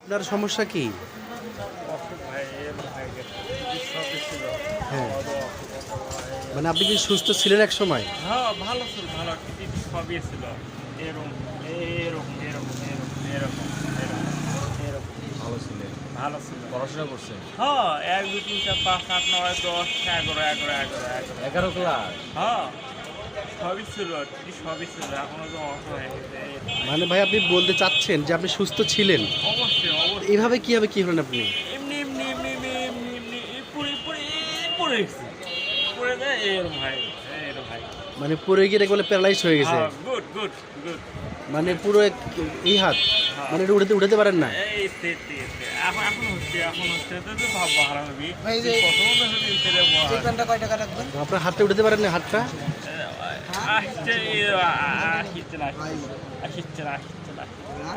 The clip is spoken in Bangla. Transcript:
আপনার সমস্যা কি? অসুখ ভাই এরকম হয়ে গেছে সবই ছিল হ্যাঁ, খাওয়া দাওয়া অসুখ মানে আপনি কি সুস্থ ছিলেন এক সময়? হ্যাঁ ভালো ছিল ভালো টিভি সবই ছিল এরকম এরকম এরকম এরকম এরকম এরকম এরকম ভালো ছিলেন, ভালো ছিল পড়াশোনা করছেন? হ্যাঁ 1 2 3 4 5 8 9 10 11 11 11 11 ক্লাস? হ্যাঁ সবই ছিল টিভি সবই ছিল এখনো তো অসুখ হয়ে গেছে মানে ভাই আপনি বলতে চাচ্ছেন যে আপনি সুস্থ ছিলেন, অবশ্যই অবশ্যই এইভাবে কিভাবে কি হলেন আপনি? এমনি এমনি এমনি এমনি এমনি এমনি পড়ে পড়ে পড়ে গেছি পড়ে যায় এরকম ভাই এরকম ভাই মানে পুরো গিয়ে বলে প্যারালাইজ হয়ে গেছে, হ্যাঁ গুড গুড গুড মানে পুরো এই হাত, মানে এটা উঠাতে পারেন না? এই এখন হচ্ছে তো ভাববো হারাবি ভাই যে প্রথম দেখবি ছেলে এই প্যান্টটা কয় টাকা রাখবেন? আপনার হাতটা উঠাতে পারেন না হাতটা? আসছে আসছে না আসছে না আসছে না